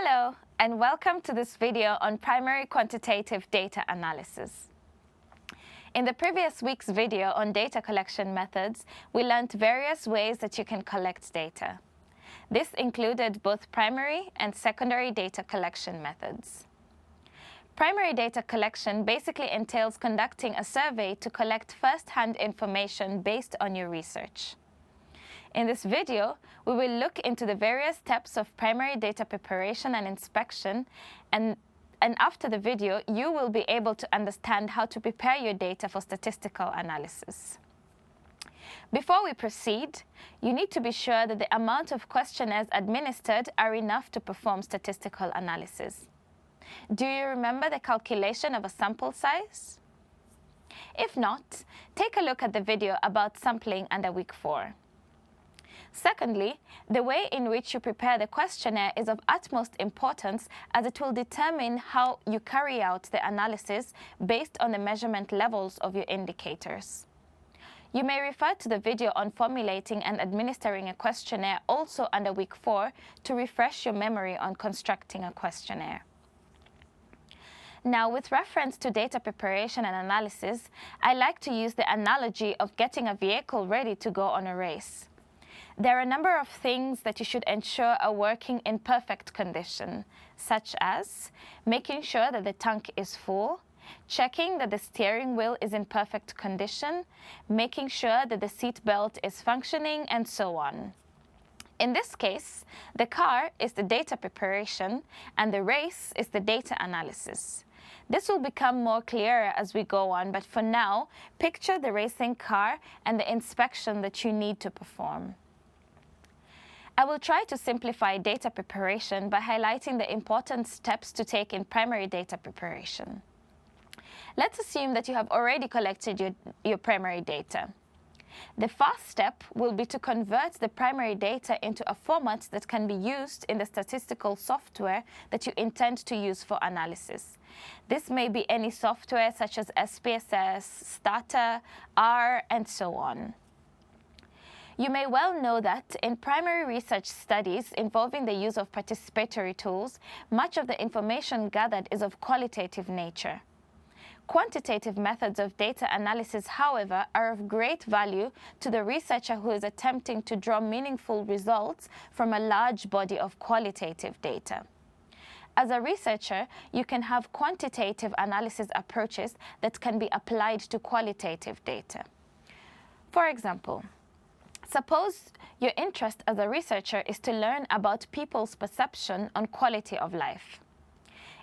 Hello, and welcome to this video on primary quantitative data analysis. In the previous week's video on data collection methods, we learned various ways that you can collect data. This included both primary and secondary data collection methods. Primary data collection basically entails conducting a survey to collect first-hand information based on your research. In this video, we will look into the various steps of primary data preparation and inspection, and after the video, you will be able to understand how to prepare your data for statistical analysis. Before we proceed, you need to be sure that the amount of questionnaires administered are enough to perform statistical analysis. Do you remember the calculation of a sample size? If not, take a look at the video about sampling under week 4. Secondly, the way in which you prepare the questionnaire is of utmost importance, as it will determine how you carry out the analysis based on the measurement levels of your indicators. You may refer to the video on formulating and administering a questionnaire also under week 4 to refresh your memory on constructing a questionnaire. Now, with reference to data preparation and analysis, I like to use the analogy of getting a vehicle ready to go on a race. There are a number of things that you should ensure are working in perfect condition, such as making sure that the tank is full, checking that the steering wheel is in perfect condition, making sure that the seat belt is functioning, and so on. In this case, the car is the data preparation and the race is the data analysis. This will become more clearer as we go on, but for now, picture the racing car and the inspection that you need to perform. I will try to simplify data preparation by highlighting the important steps to take in primary data preparation. Let's assume that you have already collected your primary data. The first step will be to convert the primary data into a format that can be used in the statistical software that you intend to use for analysis. This may be any software such as SPSS, Stata, R, and so on. You may well know that in primary research studies involving the use of participatory tools, much of the information gathered is of qualitative nature. Quantitative methods of data analysis, however, are of great value to the researcher who is attempting to draw meaningful results from a large body of qualitative data. As a researcher, you can have quantitative analysis approaches that can be applied to qualitative data. For example, suppose your interest as a researcher is to learn about people's perception on quality of life.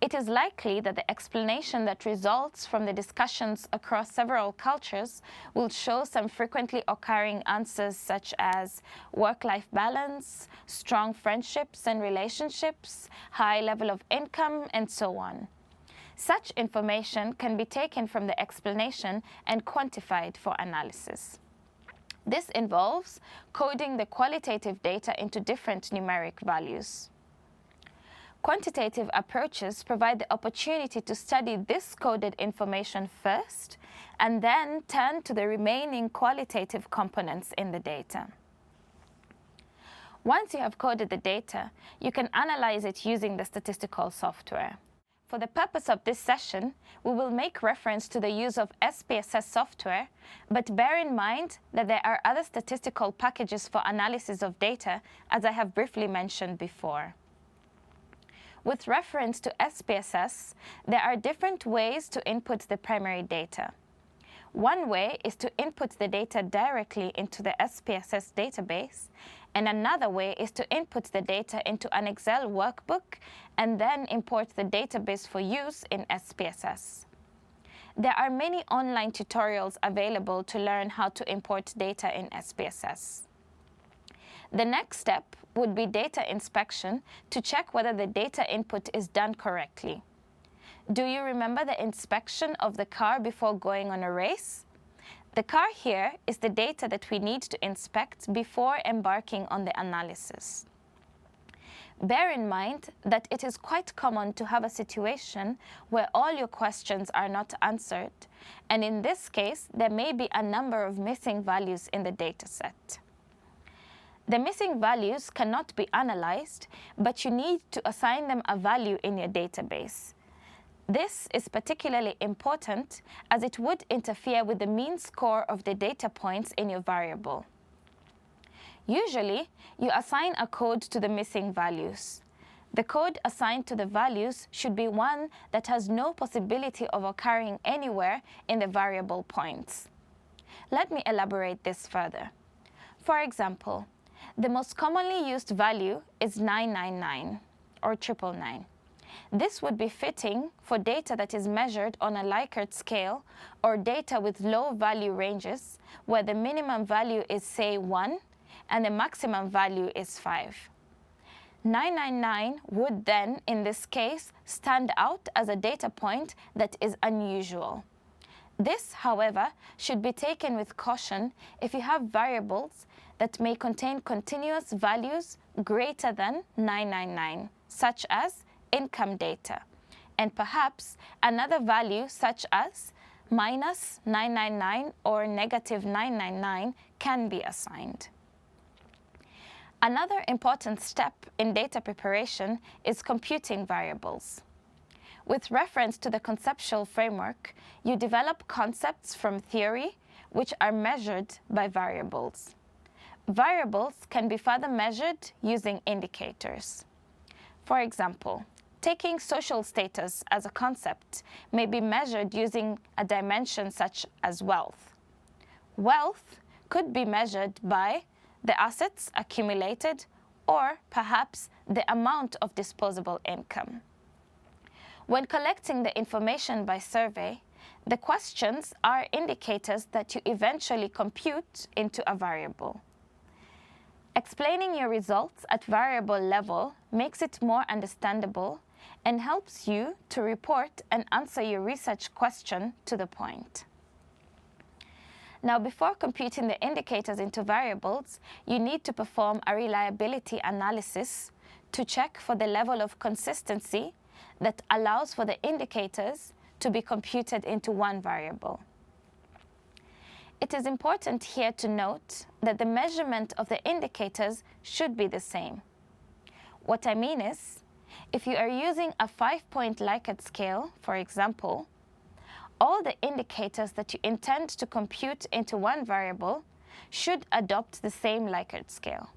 It is likely that the explanation that results from the discussions across several cultures will show some frequently occurring answers such as work-life balance, strong friendships and relationships, high level of income, and so on. Such information can be taken from the explanation and quantified for analysis. This involves coding the qualitative data into different numeric values. Quantitative approaches provide the opportunity to study this coded information first and then turn to the remaining qualitative components in the data. Once you have coded the data, you can analyze it using the statistical software. For the purpose of this session, we will make reference to the use of SPSS software, but bear in mind that there are other statistical packages for analysis of data, as I have briefly mentioned before. With reference to SPSS, there are different ways to input the primary data. One way is to input the data directly into the SPSS database, and another way is to input the data into an Excel workbook and then import the database for use in SPSS. There are many online tutorials available to learn how to import data in SPSS. The next step would be data inspection to check whether the data input is done correctly. Do you remember the inspection of the car before going on a race? The car here is the data that we need to inspect before embarking on the analysis. Bear in mind that it is quite common to have a situation where all your questions are not answered, and in this case, there may be a number of missing values in the dataset. The missing values cannot be analyzed, but you need to assign them a value in your database. This is particularly important as it would interfere with the mean score of the data points in your variable. Usually, you assign a code to the missing values. The code assigned to the values should be one that has no possibility of occurring anywhere in the variable points. Let me elaborate this further. For example, the most commonly used value is 999 or 999. This would be fitting for data that is measured on a Likert scale or data with low value ranges where the minimum value is, say, 1 and the maximum value is 5. 999 would then, in this case, stand out as a data point that is unusual. This, however, should be taken with caution if you have variables that may contain continuous values greater than 999, such as income data, and perhaps another value such as minus 999 or negative 999 can be assigned. Another important step in data preparation is computing variables. With reference to the conceptual framework, you develop concepts from theory which are measured by variables. Variables can be further measured using indicators. For example, taking social status as a concept may be measured using a dimension such as wealth. Wealth could be measured by the assets accumulated or perhaps the amount of disposable income. When collecting the information by survey, the questions are indicators that you eventually compute into a variable. Explaining your results at variable level makes it more understandable and helps you to report and answer your research question to the point. Now, before computing the indicators into variables, you need to perform a reliability analysis to check for the level of consistency that allows for the indicators to be computed into one variable. It is important here to note that the measurement of the indicators should be the same. What I mean is, if you are using a 5-point Likert scale, for example, all the indicators that you intend to compute into one variable should adopt the same Likert scale.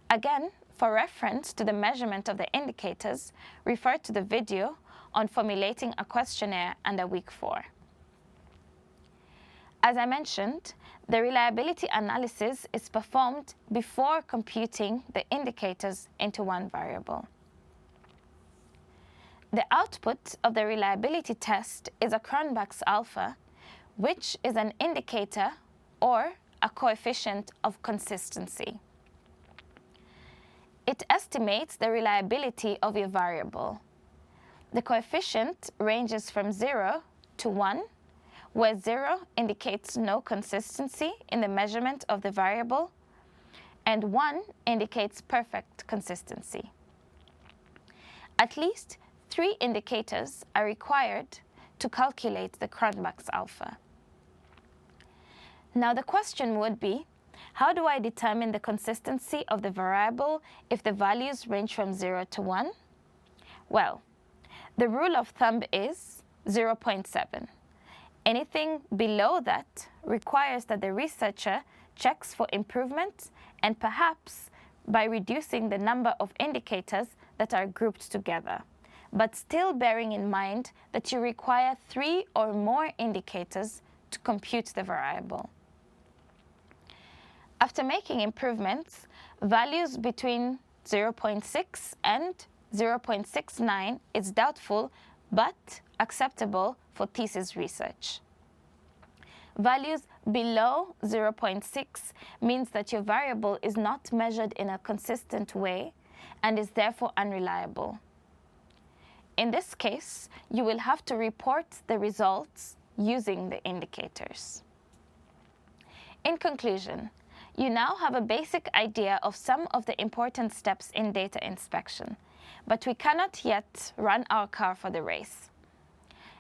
Again, for reference to the measurement of the indicators, refer to the video on formulating a questionnaire under week 4. As I mentioned, the reliability analysis is performed before computing the indicators into one variable. The output of the reliability test is a Cronbach's alpha, which is an indicator or a coefficient of consistency. It estimates the reliability of your variable. The coefficient ranges from 0 to 1, where 0 indicates no consistency in the measurement of the variable, and 1 indicates perfect consistency. At least 3 indicators are required to calculate the Cronbach's alpha. Now the question would be, how do I determine the consistency of the variable if the values range from 0 to 1? Well, the rule of thumb is 0.7. Anything below that requires that the researcher checks for improvement and perhaps by reducing the number of indicators that are grouped together, but still bearing in mind that you require 3 or more indicators to compute the variable. After making improvements, values between 0.6 and 0.69 is doubtful but acceptable for thesis research. Values below 0.6 means that your variable is not measured in a consistent way and is therefore unreliable. In this case, you will have to report the results using the indicators. In conclusion, you now have a basic idea of some of the important steps in data inspection, but we cannot yet run our car for the race.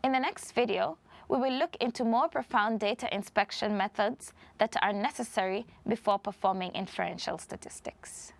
In the next video, we will look into more profound data inspection methods that are necessary before performing inferential statistics.